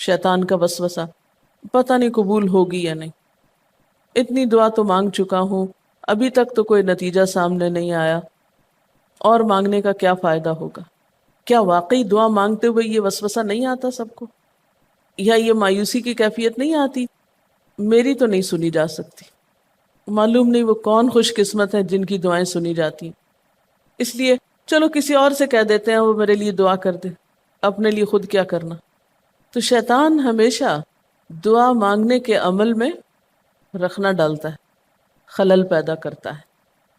شیطان کا وسوسہ، پتہ نہیں قبول ہوگی یا نہیں، اتنی دعا تو مانگ چکا ہوں، ابھی تک تو کوئی نتیجہ سامنے نہیں آیا، اور مانگنے کا کیا فائدہ ہوگا؟ کیا واقعی دعا مانگتے ہوئے یہ وسوسہ نہیں آتا سب کو؟ یا یہ مایوسی کی کیفیت نہیں آتی؟ میری تو نہیں سنی جا سکتی، معلوم نہیں وہ کون خوش قسمت ہیں جن کی دعائیں سنی جاتی ہیں، اس لیے چلو کسی اور سے کہہ دیتے ہیں وہ میرے لیے دعا کر دے، اپنے لیے خود کیا کرنا۔ تو شیطان ہمیشہ دعا مانگنے کے عمل میں رخنا ڈالتا ہے، خلل پیدا کرتا ہے،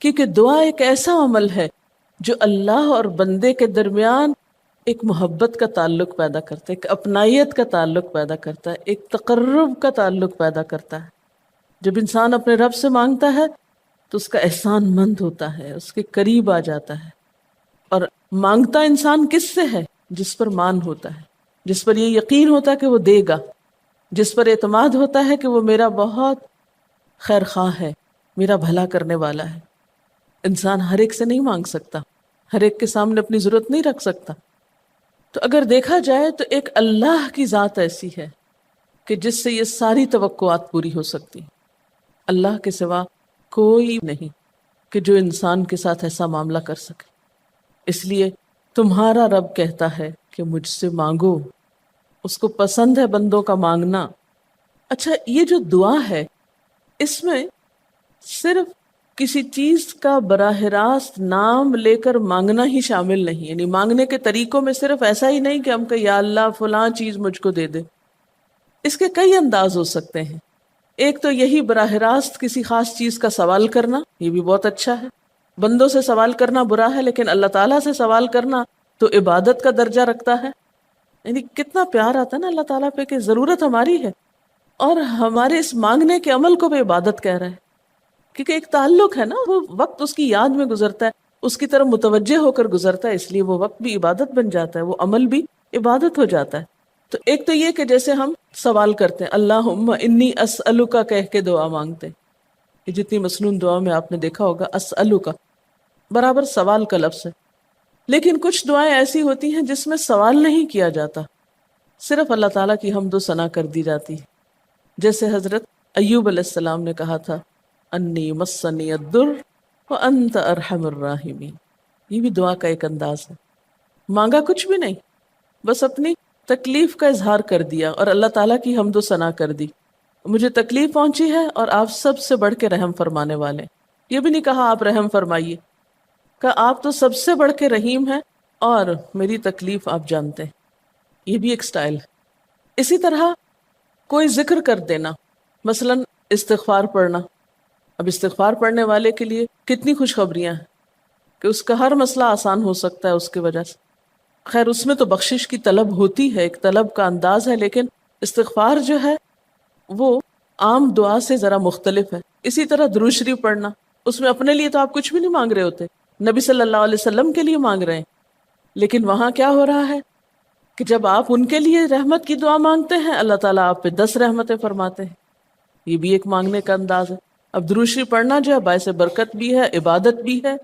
کیونکہ دعا ایک ایسا عمل ہے جو اللہ اور بندے کے درمیان ایک محبت کا تعلق پیدا کرتا ہے، ایک اپنائیت کا تعلق پیدا کرتا ہے، ایک تقرب کا تعلق پیدا کرتا ہے۔ جب انسان اپنے رب سے مانگتا ہے تو اس کا احسان مند ہوتا ہے، اس کے قریب آ جاتا ہے، اور مانگتا انسان کس سے ہے؟ جس پر مان ہوتا ہے، جس پر یہ یقین ہوتا ہے کہ وہ دے گا، جس پر اعتماد ہوتا ہے کہ وہ میرا بہت خیر خواہ ہے، میرا بھلا کرنے والا ہے۔ انسان ہر ایک سے نہیں مانگ سکتا، ہر ایک کے سامنے اپنی ضرورت نہیں رکھ سکتا۔ تو اگر دیکھا جائے تو ایک اللہ کی ذات ایسی ہے کہ جس سے یہ ساری توقعات پوری ہو سکتی ہیں۔ اللہ کے سوا کوئی نہیں کہ جو انسان کے ساتھ ایسا معاملہ کر سکے۔ اس لیے تمہارا رب کہتا ہے کہ مجھ سے مانگو، اس کو پسند ہے بندوں کا مانگنا۔ اچھا، یہ جو دعا ہے اس میں صرف کسی چیز کا براہ راست نام لے کر مانگنا ہی شامل نہیں، یعنی مانگنے کے طریقوں میں صرف ایسا ہی نہیں کہ ہم کہ یا اللہ فلاں چیز مجھ کو دے دے۔ اس کے کئی انداز ہو سکتے ہیں۔ ایک تو یہی براہ راست کسی خاص چیز کا سوال کرنا، یہ بھی بہت اچھا ہے۔ بندوں سے سوال کرنا برا ہے، لیکن اللہ تعالیٰ سے سوال کرنا تو عبادت کا درجہ رکھتا ہے۔ یعنی کتنا پیار آتا ہے نا اللہ تعالیٰ پہ کہ ضرورت ہماری ہے اور ہمارے اس مانگنے کے عمل کو بھی عبادت کہہ رہا ہے، کیونکہ ایک تعلق ہے نا، وہ وقت اس کی یاد میں گزرتا ہے، اس کی طرف متوجہ ہو کر گزرتا ہے، اس لیے وہ وقت بھی عبادت بن جاتا ہے، وہ عمل بھی عبادت ہو جاتا ہے۔ تو ایک تو یہ کہ جیسے ہم سوال کرتے ہیں اللہم انی اسألک کہہ کے دعا مانگتے ہیں، یہ جتنی مسنون دعا میں آپ نے دیکھا ہوگا اسألک برابر سوال کا لفظ ہے۔ لیکن کچھ دعائیں ایسی ہوتی ہیں جس میں سوال نہیں کیا جاتا، صرف اللہ تعالیٰ کی حمد و ثنا کر دی جاتی ہے۔ جیسے حضرت ایوب علیہ السلام نے کہا تھا انی مسنی الضر وانت ارحم الراحمین، یہ بھی دعا کا ایک انداز ہے۔ مانگا کچھ بھی نہیں، بس اپنی تکلیف کا اظہار کر دیا اور اللہ تعالیٰ کی حمد و ثنا کر دی، مجھے تکلیف پہنچی ہے اور آپ سب سے بڑھ کے رحم فرمانے والے ہیں۔ یہ بھی نہیں کہا آپ رحم فرمائیے، کہ آپ تو سب سے بڑھ کے رحیم ہیں اور میری تکلیف آپ جانتے ہیں، یہ بھی ایک سٹائل ہے۔ اسی طرح کوئی ذکر کر دینا، مثلا استغفار پڑھنا۔ اب استغفار پڑھنے والے کے لیے کتنی خوشخبریاں ہیں کہ اس کا ہر مسئلہ آسان ہو سکتا ہے اس کی وجہ سے۔ خیر اس میں تو بخشش کی طلب ہوتی ہے، ایک طلب کا انداز ہے، لیکن استغفار جو ہے وہ عام دعا سے ذرا مختلف ہے۔ اسی طرح درود شریف پڑھنا، اس میں اپنے لیے تو آپ کچھ بھی نہیں مانگ رہے ہوتے، نبی صلی اللہ علیہ وسلم کے لیے مانگ رہے ہیں، لیکن وہاں کیا ہو رہا ہے کہ جب آپ ان کے لیے رحمت کی دعا مانگتے ہیں اللہ تعالیٰ آپ پہ 10 رحمتیں فرماتے ہیں۔ یہ بھی ایک مانگنے کا انداز ہے۔ اب درود شریف پڑھنا جو ہے باعث برکت بھی ہے، عبادت بھی ہے،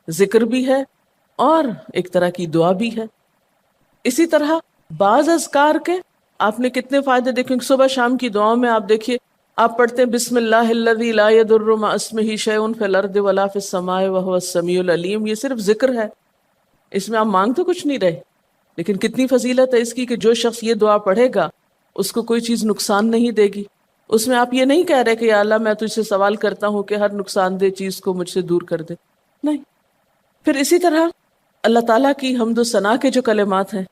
ذکر بھی ہے، اور ایک طرح کی دعا بھی ہے۔ اسی طرح بعض اذکار کے آپ نے کتنے فائدے دیکھیں، صبح شام کی دعاؤں میں آپ دیکھیے آپ پڑھتے ہیں بسم اللہ الذی لا یضر مع اسمہ شیء فی الارض ولا فی السماء وہو السمیع العلیم، یہ صرف ذکر ہے، اس میں آپ مانگ تو کچھ نہیں رہے، لیکن کتنی فضیلت ہے اس کی کہ جو شخص یہ دعا پڑھے گا اس کو کوئی چیز نقصان نہیں دے گی۔ اس میں آپ یہ نہیں کہہ رہے کہ یا اللہ میں تجھ سے سوال کرتا ہوں کہ ہر نقصان دہ چیز کو مجھ سے دور کر دے، نہیں۔ پھر اسی طرح اللہ تعالیٰ کی حمد و ثنا کے جو کلمات ہیں،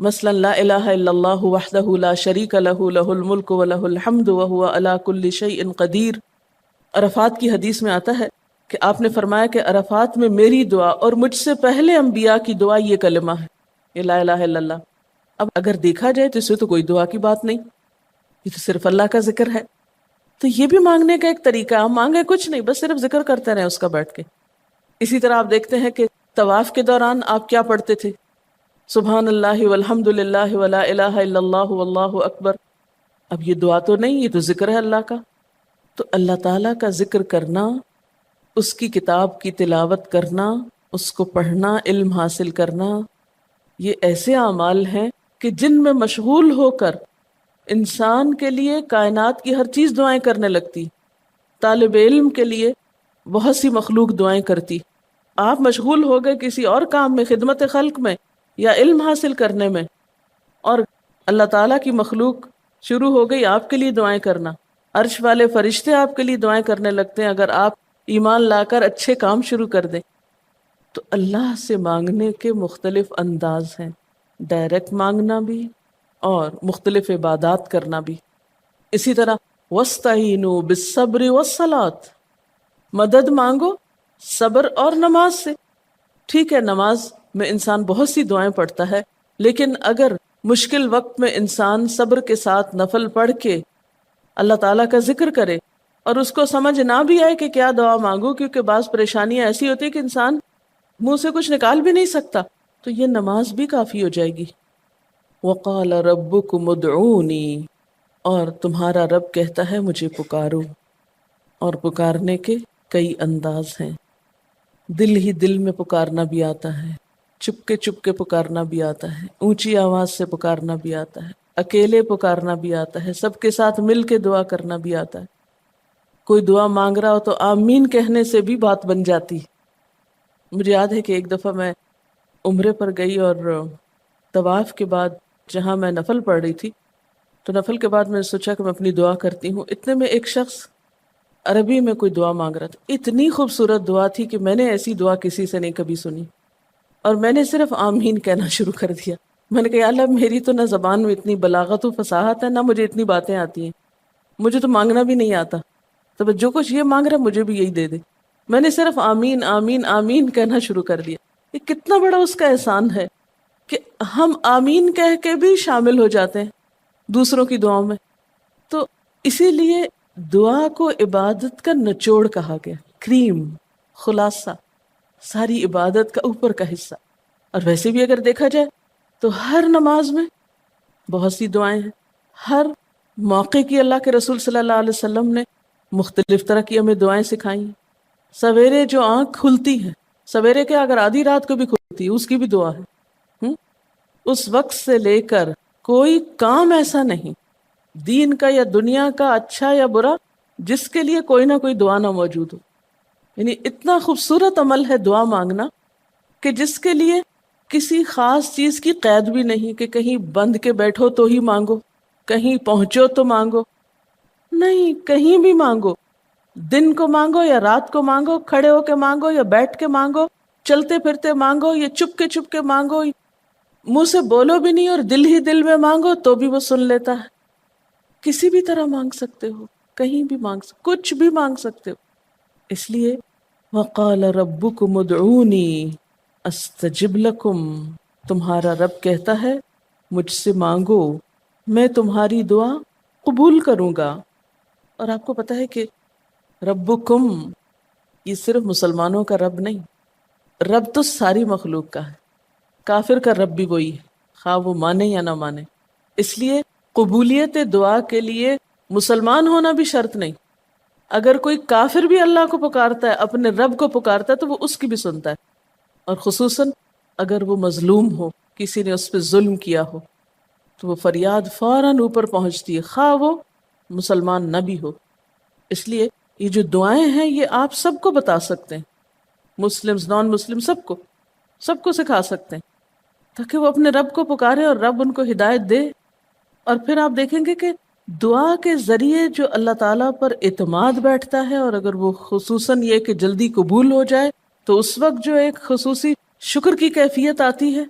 مثلا لا الہ الا اللہ وحدہ لا شریک لہ لہ الملک ولہ الحمد وہو علی کل شیء قدیر۔ عرفات کی حدیث میں آتا ہے کہ آپ نے فرمایا کہ عرفات میں میری دعا اور مجھ سے پہلے انبیاء کی دعا یہ کلمہ ہے، یہ لا الہ الا اللہ۔ اب اگر دیکھا جائے تو اس سے تو کوئی دعا کی بات نہیں، یہ تو صرف اللہ کا ذکر ہے۔ تو یہ بھی مانگنے کا ایک طریقہ، ہم مانگے کچھ نہیں، بس صرف ذکر کرتے رہیں اس کا بیٹھ کے۔ اسی طرح آپ دیکھتے ہیں کہ طواف کے دوران آپ کیا پڑھتے تھے، سبحان اللہ والحمد للہ ولا الہ الا اللہ واللہ اکبر۔ اب یہ دعا تو نہیں، یہ تو ذکر ہے اللہ کا۔ تو اللہ تعالیٰ کا ذکر کرنا، اس کی کتاب کی تلاوت کرنا، اس کو پڑھنا، علم حاصل کرنا، یہ ایسے اعمال ہیں کہ جن میں مشغول ہو کر انسان کے لیے کائنات کی ہر چیز دعائیں کرنے لگتی، طالب علم کے لیے بہت سی مخلوق دعائیں کرتی. آپ مشغول ہو گئے کسی اور کام میں، خدمت خلق میں یا علم حاصل کرنے میں، اور اللہ تعالیٰ کی مخلوق شروع ہو گئی آپ کے لیے دعائیں کرنا. عرش والے فرشتے آپ کے لیے دعائیں کرنے لگتے ہیں اگر آپ ایمان لا کر اچھے کام شروع کر دیں. تو اللہ سے مانگنے کے مختلف انداز ہیں، ڈائریکٹ مانگنا بھی اور مختلف عبادات کرنا بھی. اسی طرح وَاسْتَعِینُوا بِالصَّبْرِ وَالصَّلَاةِ، مدد مانگو صبر اور نماز سے. ٹھیک ہے، نماز میں انسان بہت سی دعائیں پڑھتا ہے، لیکن اگر مشکل وقت میں انسان صبر کے ساتھ نفل پڑھ کے اللہ تعالیٰ کا ذکر کرے اور اس کو سمجھ نہ بھی آئے کہ کیا دعا مانگو، کیونکہ بعض پریشانیاں ایسی ہوتی ہیں کہ انسان منہ سے کچھ نکال بھی نہیں سکتا، تو یہ نماز بھی کافی ہو جائے گی. وَقَالَ رَبُّكُمُ ادْعُونِي، اور تمہارا رب کہتا ہے مجھے پکارو. اور پکارنے کے کئی انداز ہیں. دل ہی دل میں پکارنا بھی آتا ہے، چپ کے پکارنا بھی آتا ہے، اونچی آواز سے پکارنا بھی آتا ہے، اکیلے پکارنا بھی آتا ہے، سب کے ساتھ مل کے دعا کرنا بھی آتا ہے. کوئی دعا مانگ رہا ہو تو آمین کہنے سے بھی بات بن جاتی. مجھے یاد ہے کہ ایک دفعہ میں عمرے پر گئی اور طواف کے بعد جہاں میں نفل پڑھ رہی تھی، تو نفل کے بعد میں نے سوچا کہ میں اپنی دعا کرتی ہوں. اتنے میں ایک شخص عربی میں کوئی دعا مانگ رہا تھا. اتنی خوبصورت دعا تھی کہ میں نے ایسی دعا کسی سے نہیں کبھی سنی، اور میں نے صرف آمین کہنا شروع کر دیا. میں نے کہا یا اللہ، میری تو نہ زبان میں اتنی بلاغت و فصاحت ہے، نہ مجھے اتنی باتیں آتی ہیں، مجھے تو مانگنا بھی نہیں آتا، تو جو کچھ یہ مانگ رہا ہے مجھے بھی یہی دے دے. میں نے صرف آمین آمین آمین کہنا شروع کر دیا. یہ کتنا بڑا اس کا احسان ہے کہ ہم آمین کہہ کے بھی شامل ہو جاتے ہیں دوسروں کی دعاؤں میں. تو اسی لیے دعا کو عبادت کا نچوڑ کہا گیا، کریم، خلاصہ، ساری عبادت کا اوپر کا حصہ. اور ویسے بھی اگر دیکھا جائے تو ہر نماز میں بہت سی دعائیں ہیں. ہر موقع کی اللہ کے رسول صلی اللہ علیہ وسلم نے مختلف طرح کی ہمیں دعائیں سکھائی ہیں. سویرے جو آنکھ کھلتی ہے، سویرے کے اگر آدھی رات کو بھی کھلتی ہے، اس کی بھی دعا ہے. اس وقت سے لے کر کوئی کام ایسا نہیں، دین کا یا دنیا کا، اچھا یا برا، جس کے لیے کوئی نہ کوئی دعا نہ موجود ہو. یعنی اتنا خوبصورت عمل ہے دعا مانگنا کہ جس کے لیے کسی خاص چیز کی قید بھی نہیں کہ کہیں بند کے بیٹھو تو ہی مانگو، کہیں پہنچو تو مانگو. نہیں، کہیں بھی مانگو، دن کو مانگو یا رات کو مانگو، کھڑے ہو کے مانگو یا بیٹھ کے مانگو، چلتے پھرتے مانگو یا چپ کے مانگو، منہ سے بولو بھی نہیں اور دل ہی دل میں مانگو تو بھی وہ سن لیتا ہے. کسی بھی طرح مانگ سکتے ہو، کہیں بھی مانگ سکتے، کچھ بھی مانگ سکتے ہو. اس لیے وَقَالَ رَبُّكُمُ ادْعُونِي أَسْتَجِبْ لَكُمْ، تمہارا رب کہتا ہے مجھ سے مانگو، میں تمہاری دعا قبول کروں گا. اور آپ کو پتہ ہے کہ ربکم یہ صرف مسلمانوں کا رب نہیں، رب تو ساری مخلوق کا ہے. کافر کا رب بھی وہی ہے، خواہ وہ مانے یا نہ مانے. اس لیے قبولیت دعا کے لیے مسلمان ہونا بھی شرط نہیں. اگر کوئی کافر بھی اللہ کو پکارتا ہے، اپنے رب کو پکارتا ہے، تو وہ اس کی بھی سنتا ہے. اور خصوصاً اگر وہ مظلوم ہو، کسی نے اس پہ ظلم کیا ہو، تو وہ فریاد فوراً اوپر پہنچتی ہے، خواہ وہ مسلمان نہ بھی ہو. اس لیے یہ جو دعائیں ہیں یہ آپ سب کو بتا سکتے ہیں، مسلمز، نان مسلم، سب کو سکھا سکتے ہیں، تاکہ وہ اپنے رب کو پکارے اور رب ان کو ہدایت دے. اور پھر آپ دیکھیں گے کہ دعا کے ذریعے جو اللہ تعالیٰ پر اعتماد بیٹھتا ہے، اور اگر وہ خصوصاً یہ کہ جلدی قبول ہو جائے، تو اس وقت جو ایک خصوصی شکر کی کیفیت آتی ہے.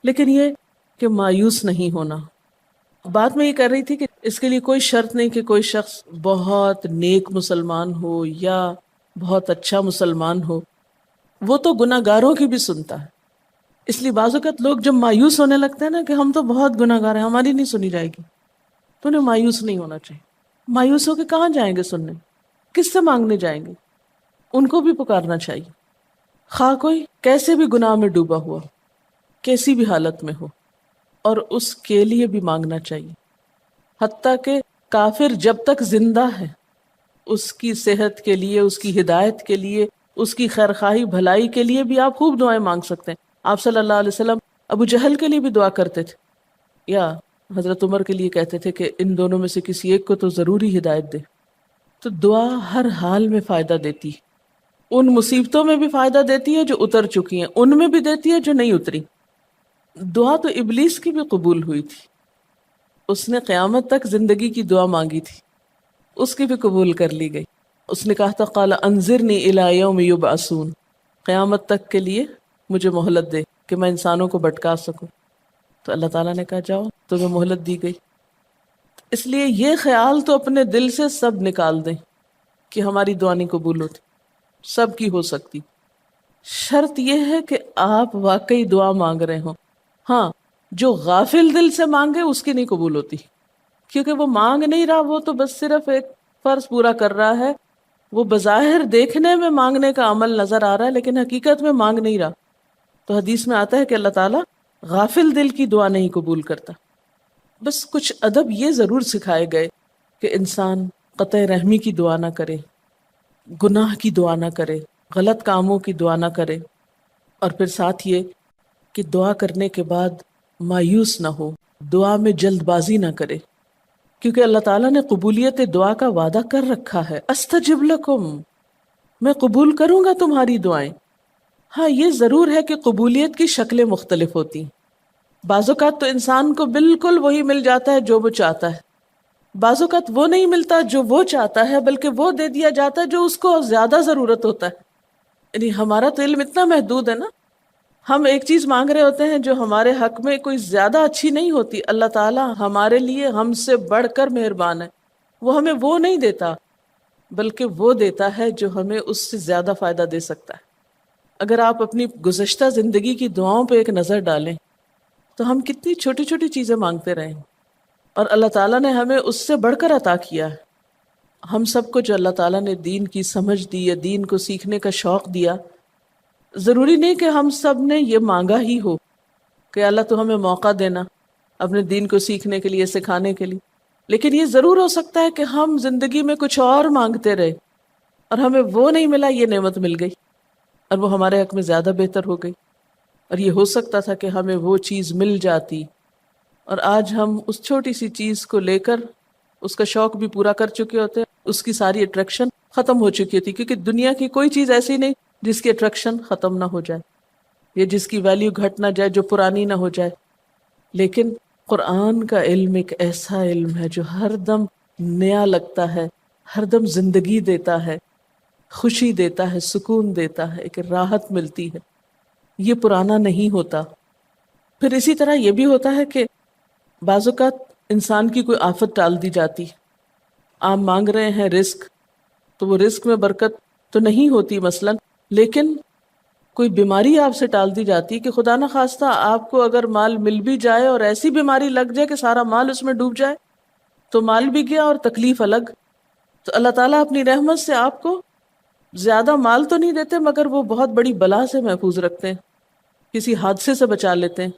لیکن یہ کہ مایوس نہیں ہونا. بات میں یہ کر رہی تھی کہ اس کے لیے کوئی شرط نہیں کہ کوئی شخص بہت نیک مسلمان ہو یا بہت اچھا مسلمان ہو، وہ تو گناہ گاروں کی بھی سنتا ہے. اس لیے بعض اوقات لوگ جب مایوس ہونے لگتے ہیں نا کہ ہم تو بہت گناہ گار ہیں، ہماری نہیں سنی جائے گی، تو انہیں مایوس نہیں ہونا چاہیے. مایوس ہو کے کہاں جائیں گے سننے؟ کس سے مانگنے جائیں گے؟ ان کو بھی پکارنا چاہیے، خواہ کوئی کیسے بھی گناہ میں ڈوبا ہوا، کیسی بھی حالت میں ہو، اور اس کے لیے بھی مانگنا چاہیے. حتیٰ کہ کافر جب تک زندہ ہے، اس کی صحت کے لیے، اس کی ہدایت کے لیے، اس کی خیرخواہی بھلائی کے لیے بھی آپ خوب دعائیں مانگ سکتے ہیں. آپ صلی اللہ علیہ وسلم ابو جہل کے لیے بھی دعا کرتے تھے، یا حضرت عمر کے لیے کہتے تھے کہ ان دونوں میں سے کسی ایک کو تو ضروری ہدایت دے. تو دعا ہر حال میں فائدہ دیتی ہے. ان مصیبتوں میں بھی فائدہ دیتی ہے جو اتر چکی ہیں، ان میں بھی دیتی ہے جو نہیں اتری. دعا تو ابلیس کی بھی قبول ہوئی تھی. اس نے قیامت تک زندگی کی دعا مانگی تھی، اس کی بھی قبول کر لی گئی. اس نے کہا تھا قال انظرنی الی یوم یبعثون، قیامت تک کے لیے مجھے مہلت دے کہ میں انسانوں کو بھٹکا سکوں. تو اللہ تعالیٰ نے کہا جاؤ، تمہیں مہلت دی گئی. اس لیے یہ خیال تو اپنے دل سے سب نکال دیں کہ ہماری دعا نہیں قبول ہوتی. سب کی ہو سکتی، شرط یہ ہے کہ آپ واقعی دعا مانگ رہے ہوں. ہاں، جو غافل دل سے مانگے اس کی نہیں قبول ہوتی، کیونکہ وہ مانگ نہیں رہا، وہ تو بس صرف ایک فرض پورا کر رہا ہے. وہ بظاہر دیکھنے میں مانگنے کا عمل نظر آ رہا ہے لیکن حقیقت میں مانگ نہیں رہا. تو حدیث میں آتا ہے کہ اللہ تعالیٰ غافل دل کی دعا نہیں قبول کرتا. بس کچھ ادب یہ ضرور سکھائے گئے کہ انسان قطع رحمی کی دعا نہ کرے، گناہ کی دعا نہ کرے، غلط کاموں کی دعا نہ کرے، اور پھر ساتھ یہ کہ دعا کرنے کے بعد مایوس نہ ہو، دعا میں جلد بازی نہ کرے، کیونکہ اللہ تعالیٰ نے قبولیت دعا کا وعدہ کر رکھا ہے. استجب لکم، میں قبول کروں گا تمہاری دعائیں. ہاں یہ ضرور ہے کہ قبولیت کی شکلیں مختلف ہوتی ہیں. بعض اوقات تو انسان کو بالکل وہی مل جاتا ہے جو وہ چاہتا ہے، بعض اوقات وہ نہیں ملتا جو وہ چاہتا ہے، بلکہ وہ دے دیا جاتا ہے جو اس کو زیادہ ضرورت ہوتا ہے. یعنی ہمارا تو علم اتنا محدود ہے نا، ہم ایک چیز مانگ رہے ہوتے ہیں جو ہمارے حق میں کوئی زیادہ اچھی نہیں ہوتی. اللہ تعالیٰ ہمارے لیے ہم سے بڑھ کر مہربان ہے، وہ ہمیں وہ نہیں دیتا بلکہ وہ دیتا ہے جو ہمیں اس سے زیادہ فائدہ دے سکتا ہے. اگر آپ اپنی گزشتہ زندگی کی دعاؤں پہ ایک نظر ڈالیں تو ہم کتنی چھوٹی چھوٹی چیزیں مانگتے رہے ہیں اور اللہ تعالیٰ نے ہمیں اس سے بڑھ کر عطا کیا ہے. ہم سب کو جو اللہ تعالیٰ نے دین کی سمجھ دی یا دین کو سیکھنے کا شوق دیا، ضروری نہیں کہ ہم سب نے یہ مانگا ہی ہو کہ اللہ تو ہمیں موقع دینا اپنے دین کو سیکھنے کے لیے، سکھانے کے لیے. لیکن یہ ضرور ہو سکتا ہے کہ ہم زندگی میں کچھ اور مانگتے رہے اور ہمیں وہ نہیں ملا، یہ نعمت مل گئی اور وہ ہمارے حق میں زیادہ بہتر ہو گئی. اور یہ ہو سکتا تھا کہ ہمیں وہ چیز مل جاتی اور آج ہم اس چھوٹی سی چیز کو لے کر اس کا شوق بھی پورا کر چکے ہوتے، اس کی ساری اٹریکشن ختم ہو چکی ہوتی، کیونکہ دنیا کی کوئی چیز ایسی نہیں جس کی اٹریکشن ختم نہ ہو جائے یا جس کی ویلیو گھٹ نہ جائے، جو پرانی نہ ہو جائے. لیکن قرآن کا علم ایک ایسا علم ہے جو ہر دم نیا لگتا ہے، ہر دم زندگی دیتا ہے، خوشی دیتا ہے، سکون دیتا ہے، ایک راحت ملتی ہے. یہ پرانا نہیں ہوتا. پھر اسی طرح یہ بھی ہوتا ہے کہ بعض اوقات انسان کی کوئی آفت ٹال دی جاتی. آپ مانگ رہے ہیں رزق، تو وہ رزق میں برکت تو نہیں ہوتی مثلا، لیکن کوئی بیماری آپ سے ٹال دی جاتی کہ خدا نہ خواستہ آپ کو اگر مال مل بھی جائے اور ایسی بیماری لگ جائے کہ سارا مال اس میں ڈوب جائے تو مال بھی گیا اور تکلیف الگ. تو اللہ تعالیٰ اپنی رحمت سے آپ کو زیادہ مال تو نہیں دیتے مگر وہ بہت بڑی بلا سے محفوظ رکھتے ہیں، کسی حادثے سے بچا لیتے ہیں،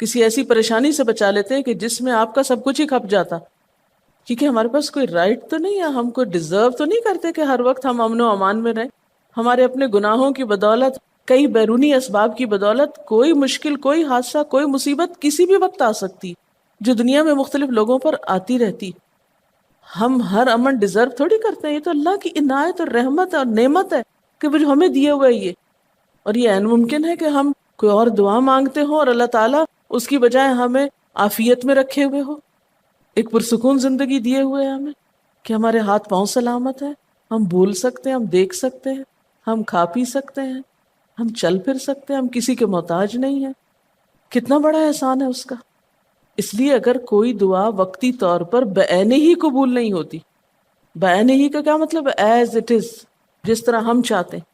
کسی ایسی پریشانی سے بچا لیتے ہیں کہ جس میں آپ کا سب کچھ ہی کھپ جاتا. کیونکہ ہمارے پاس کوئی رائٹ تو نہیں ہے، ہم کو ڈیزرو تو نہیں کرتے کہ ہر وقت ہم امن و امان میں رہیں. ہمارے اپنے گناہوں کی بدولت، کئی بیرونی اسباب کی بدولت کوئی مشکل، کوئی حادثہ، کوئی مصیبت کسی بھی وقت آ سکتی جو دنیا میں مختلف لوگوں پر آتی رہتی. ہم ہر امن ڈیزرو تھوڑی کرتے ہیں، یہ تو اللہ کی عنایت اور رحمت اور نعمت ہے کہ وہ جو ہمیں دیے ہوئے یہ. اور یہ عین ممکن ہے کہ ہم کوئی اور دعا مانگتے ہوں اور اللہ تعالیٰ اس کی بجائے ہمیں عافیت میں رکھے ہوئے ہو، ایک پرسکون زندگی دیے ہوئے ہیں ہمیں کہ ہمارے ہاتھ پاؤں سلامت ہیں، ہم بول سکتے ہیں، ہم دیکھ سکتے ہیں، ہم کھا پی سکتے ہیں، ہم چل پھر سکتے ہیں، ہم کسی کے محتاج نہیں ہیں. کتنا بڑا احسان ہے اس کا. اس لیے اگر کوئی دعا وقتی طور پر بعینہ ہی قبول نہیں ہوتی، بعینہ ہی کا کیا مطلب ہے؟ ایز اٹ از، جس طرح ہم چاہتے ہیں،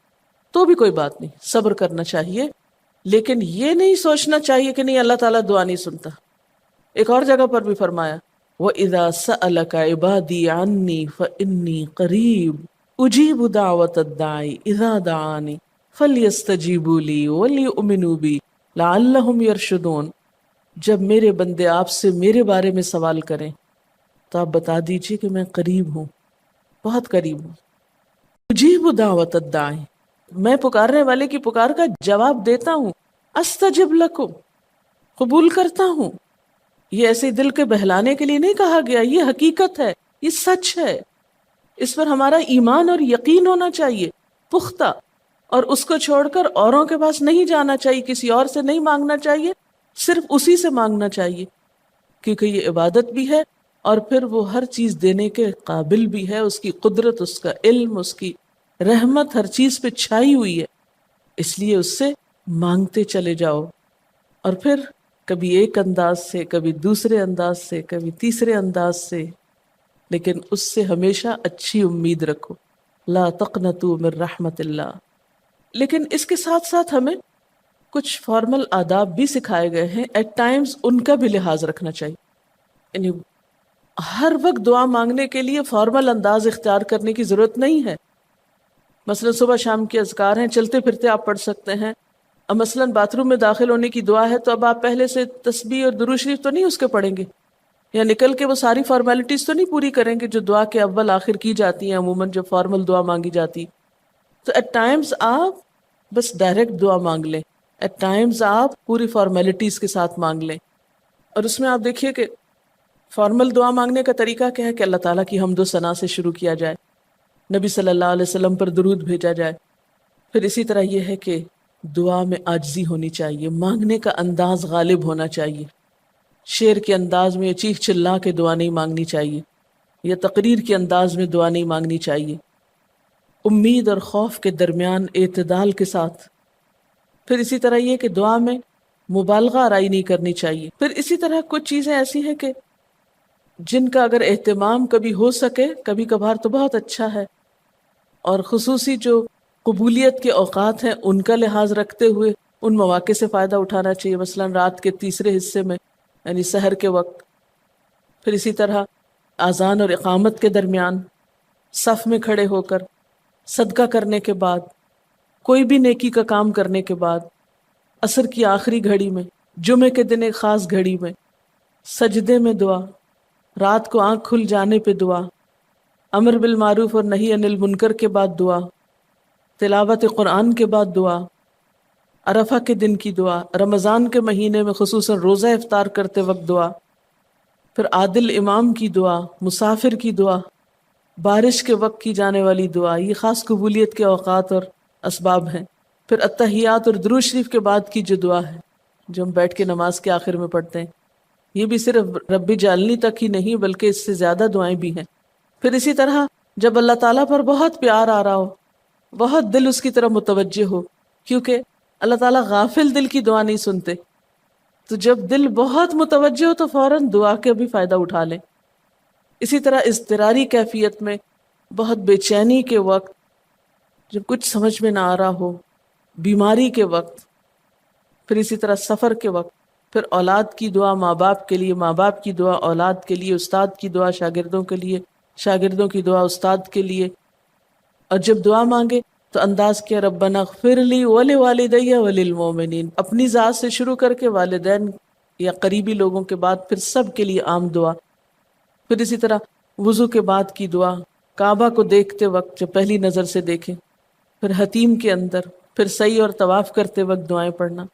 تو بھی کوئی بات نہیں، صبر کرنا چاہیے. لیکن یہ نہیں سوچنا چاہیے کہ نہیں اللہ تعالیٰ دعا نہیں سنتا. ایک اور جگہ پر بھی فرمایا وَإِذَا سَأَلَكَ عِبَادِي عَنِّي فَإِنِّي قَرِيبٌ أُجِيبُ دَعْوَةَ الدَّاعِ إِذَا دَعَانِ فَلْيَسْتَجِيبُوا لِي وَلْيُؤْمِنُوا بِي لَعَلَّهُمْ يَرْشُدُونَ. جب میرے بندے آپ سے میرے بارے میں سوال کریں تو آپ بتا دیجئے کہ میں قریب ہوں، بہت قریب ہوں. اجیب دعوت الداعی، میں پکارنے والے کی پکار کا جواب دیتا ہوں. استجب لکم، قبول کرتا ہوں. یہ ایسے دل کے بہلانے کے لیے نہیں کہا گیا، یہ حقیقت ہے، یہ سچ ہے، اس پر ہمارا ایمان اور یقین ہونا چاہیے پختہ، اور اس کو چھوڑ کر اوروں کے پاس نہیں جانا چاہیے، کسی اور سے نہیں مانگنا چاہیے، صرف اسی سے مانگنا چاہیے، کیونکہ یہ عبادت بھی ہے اور پھر وہ ہر چیز دینے کے قابل بھی ہے، اس کی قدرت، اس کا علم، اس کی رحمت ہر چیز پہ چھائی ہوئی ہے، اس لیے اس سے مانگتے چلے جاؤ، اور پھر کبھی ایک انداز سے، کبھی دوسرے انداز سے، کبھی تیسرے انداز سے، لیکن اس سے ہمیشہ اچھی امید رکھو، لا تقنطوا من رحمت اللہ۔ لیکن اس کے ساتھ ساتھ ہمیں کچھ فارمل آداب بھی سکھائے گئے ہیں، ایٹ ٹائمز ان کا بھی لحاظ رکھنا چاہیے، یعنی ہر وقت دعا مانگنے کے لیے فارمل انداز اختیار کرنے کی ضرورت نہیں ہے۔ مثلا صبح شام کے اذکار ہیں، چلتے پھرتے آپ پڑھ سکتے ہیں، اب مثلا باتھ روم میں داخل ہونے کی دعا ہے تو اب آپ پہلے سے تسبیح اور درود شریف تو نہیں اس کے پڑھیں گے، یا نکل کے وہ ساری فارمیلٹیز تو نہیں پوری کریں گے جو دعا کے اول آخر کی جاتی ہیں عموماً جب فارمل دعا مانگی جاتی۔ تو ایٹ ٹائمز آپ بس ڈائریکٹ دعا مانگ لیں، ایٹ ٹائمز آپ پوری فارمیلٹیز کے ساتھ مانگ لیں، اور اس میں آپ دیکھیے کہ فارمل دعا مانگنے کا طریقہ کیا ہے کہ اللہ تعالیٰ کی حمد و ثنا سے شروع کیا جائے، نبی صلی اللہ علیہ وسلم پر درود بھیجا جائے، پھر اسی طرح یہ ہے کہ دعا میں عاجزی ہونی چاہیے، مانگنے کا انداز غالب ہونا چاہیے، شعر کے انداز میں چیخ چلا کے دعا نہیں مانگنی چاہیے، یا تقریر کے انداز میں دعا نہیں مانگنی چاہیے، امید اور خوف کے درمیان اعتدال کے ساتھ، پھر اسی طرح یہ کہ دعا میں مبالغہ آرائی نہیں کرنی چاہیے، پھر اسی طرح کچھ چیزیں ایسی ہیں کہ جن کا اگر اہتمام کبھی ہو سکے، کبھی کبھار تو بہت اچھا ہے، اور خصوصی جو قبولیت کے اوقات ہیں ان کا لحاظ رکھتے ہوئے ان مواقع سے فائدہ اٹھانا چاہیے، مثلا رات کے تیسرے حصے میں یعنی سحر کے وقت، پھر اسی طرح اذان اور اقامت کے درمیان، صف میں کھڑے ہو کر، صدقہ کرنے کے بعد، کوئی بھی نیکی کا کام کرنے کے بعد، عصر کی آخری گھڑی میں، جمعے کے دن ایک خاص گھڑی میں، سجدے میں دعا، رات کو آنکھ کھل جانے پہ دعا، امر بالمعروف اور نہی عن المنکر کے بعد دعا، تلاوت قرآن کے بعد دعا، عرفہ کے دن کی دعا، رمضان کے مہینے میں خصوصاً روزہ افطار کرتے وقت دعا، پھر عادل امام کی دعا، مسافر کی دعا، بارش کے وقت کی جانے والی دعا، یہ خاص قبولیت کے اوقات اور اسباب ہیں، پھر التحیات اور درود شریف کے بعد کی جو دعا ہے جو ہم بیٹھ کے نماز کے آخر میں پڑھتے ہیں، یہ بھی صرف رب جعلنی تک ہی نہیں بلکہ اس سے زیادہ دعائیں بھی ہیں۔ پھر اسی طرح جب اللہ تعالیٰ پر بہت پیار آ رہا ہو، بہت دل اس کی طرف متوجہ ہو، کیونکہ اللہ تعالیٰ غافل دل کی دعا نہیں سنتے، تو جب دل بہت متوجہ ہو تو فوراً دعا کے بھی فائدہ اٹھا لیں۔ اسی طرح اضطراری کیفیت میں، بہت بے چینی کے وقت، جب کچھ سمجھ میں نہ آ رہا ہو، بیماری کے وقت، پھر اسی طرح سفر کے وقت، پھر اولاد کی دعا ماں باپ کے لیے، ماں باپ کی دعا اولاد کے لیے، استاد کی دعا شاگردوں کے لیے، شاگردوں کی دعا استاد کے لیے، اور جب دعا مانگے تو انداز کیا ربنا اغفر لی ولوالدی وللمؤمنین، اپنی ذات سے شروع کر کے والدین یا قریبی لوگوں کے بعد پھر سب کے لیے عام دعا، پھر اسی طرح وضو کے بعد کی دعا، کعبہ کو دیکھتے وقت جب پہلی نظر سے دیکھیں، پھر حتیم کے اندر، پھر سعی اور طواف کرتے وقت دعائیں پڑھنا،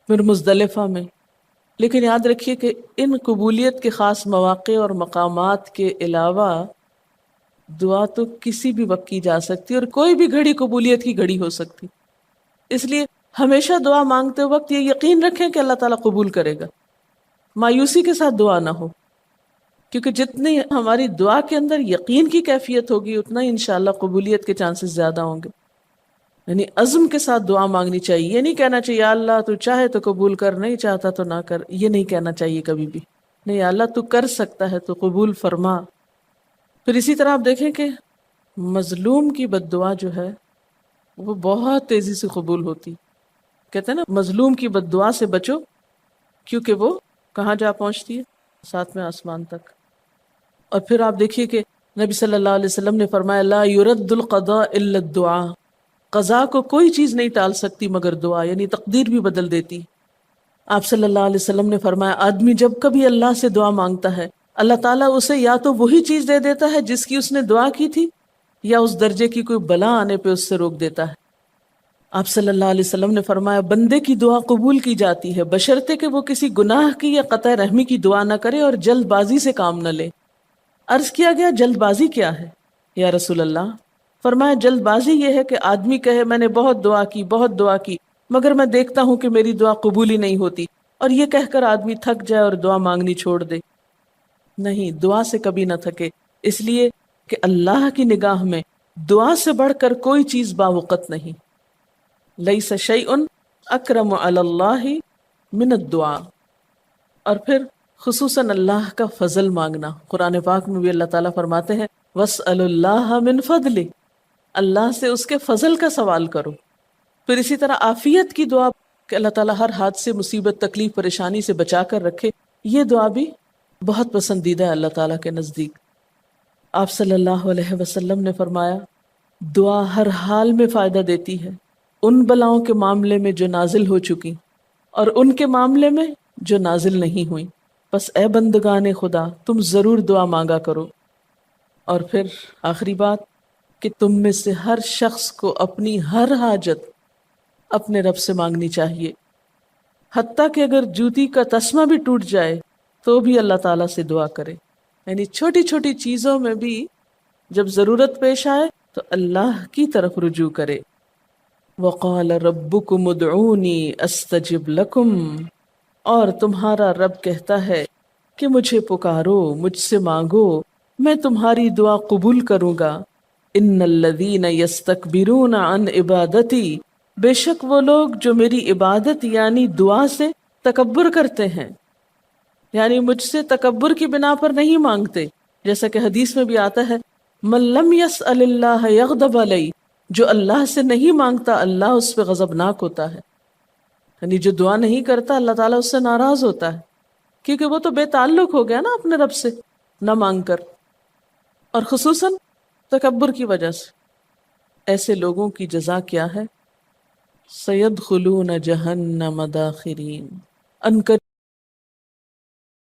پھر مزدلفہ میں۔ لیکن یاد رکھیے کہ ان قبولیت کے خاص مواقع اور مقامات کے علاوہ دعا تو کسی بھی وقت کی جا سکتی اور کوئی بھی گھڑی قبولیت کی گھڑی ہو سکتی، اس لیے ہمیشہ دعا مانگتے وقت یہ یقین رکھیں کہ اللہ تعالیٰ قبول کرے گا، مایوسی کے ساتھ دعا نہ ہو، کیونکہ جتنی ہماری دعا کے اندر یقین کی کیفیت ہوگی اتنا ہی انشاءاللہ قبولیت کے چانسز زیادہ ہوں گے۔ یعنی عزم کے ساتھ دعا مانگنی چاہیے، یہ نہیں کہنا چاہیے یا اللہ تو چاہے تو قبول کر، نہیں چاہتا تو نہ کر، یہ نہیں کہنا چاہیے کبھی بھی، نہیں یا اللہ تو کر سکتا ہے تو قبول فرما۔ پھر اسی طرح آپ دیکھیں کہ مظلوم کی بد دعا جو ہے وہ بہت تیزی سے قبول ہوتی، کہتے ہیں نا مظلوم کی بد دعا سے بچو کیونکہ وہ کہاں جا پہنچتی ہے، ساتویں آسمان تک۔ اور پھر آپ دیکھیے کہ نبی صلی اللہ علیہ وسلم نے فرمایا لا يرد القضاء الا الدعاء، قضاء کو کوئی چیز نہیں ٹال سکتی مگر دعا، یعنی تقدیر بھی بدل دیتی۔ آپ صلی اللہ علیہ وسلم نے فرمایا آدمی جب کبھی اللہ سے دعا مانگتا ہے اللہ تعالیٰ اسے یا تو وہی چیز دے دیتا ہے جس کی اس نے دعا کی تھی، یا اس درجے کی کوئی بلا آنے پہ اس سے روک دیتا ہے۔ آپ صلی اللہ علیہ وسلم نے فرمایا بندے کی دعا قبول کی جاتی ہے بشرطے کہ وہ کسی گناہ کی یا قطع رحمی کی دعا نہ کرے اور جلد بازی سے کام نہ لے۔ عرض کیا گیا جلد بازی کیا ہے یا رسول اللہ؟ فرمایا جلد بازی یہ ہے کہ آدمی کہے میں نے بہت دعا کی مگر میں دیکھتا ہوں کہ میری دعا قبول ہی نہیں ہوتی، اور یہ کہہ کر آدمی تھک جائے اور دعا مانگنی چھوڑ دے۔ نہیں، دعا سے کبھی نہ تھکے، اس لیے کہ اللہ کی نگاہ میں دعا سے بڑھ کر کوئی چیز باوقت نہیں۔ لیس شیء اکرم علی اللہ من الدعاء۔ اور پھر خصوصاً اللہ کا فضل مانگنا، قرآن پاک میں بھی اللہ تعالیٰ فرماتے ہیں وَاسْأَلُوا اللَّهَ مِنْ فَضْلِهِ، اللہ سے اس کے فضل کا سوال کرو۔ پھر اسی طرح عافیت کی دعا کہ اللہ تعالیٰ ہر حادثے مصیبت تکلیف پریشانی سے بچا کر رکھے، یہ دعا بھی بہت پسندیدہ ہے اللہ تعالیٰ کے نزدیک۔ آپ صلی اللہ علیہ وسلم نے فرمایا دعا ہر حال میں فائدہ دیتی ہے، ان بلاؤں کے معاملے میں جو نازل ہو چکی اور ان کے معاملے میں جو نازل نہیں ہوئی، بس اے بندگان خدا تم ضرور دعا مانگا کرو۔ اور پھر آخری بات کہ تم میں سے ہر شخص کو اپنی ہر حاجت اپنے رب سے مانگنی چاہیے، حتیٰ کہ اگر جوتی کا تسمہ بھی ٹوٹ جائے تو بھی اللہ تعالیٰ سے دعا کرے، یعنی چھوٹی چھوٹی چیزوں میں بھی جب ضرورت پیش آئے تو اللہ کی طرف رجوع کرے۔ وَقَالَ رَبُّكُمُ ادْعُونِي أَسْتَجِبْ لَكُمْ، اور تمہارا رب کہتا ہے کہ مجھے پکارو، مجھ سے مانگو، میں تمہاری دعا قبول کروں گا۔ ان الذین یستکبرون عن عبادتی، بے شک وہ لوگ جو میری عبادت یعنی دعا سے تکبر کرتے ہیں، یعنی مجھ سے تکبر کی بنا پر نہیں مانگتے، جیسا کہ حدیث میں بھی آتا ہے من لم یسأل اللہ یغضب علیہ، جو اللہ سے نہیں مانگتا اللہ اس پہ غضبناک ہوتا ہے، یعنی جو دعا نہیں کرتا اللہ تعالیٰ اس سے ناراض ہوتا ہے، کیونکہ وہ تو بے تعلق ہو گیا نا اپنے رب سے نہ مانگ کر، اور خصوصاً تکبر کی وجہ سے۔ ایسے لوگوں کی جزا کیا ہے؟ سیدخلون جہنم داخرین، ان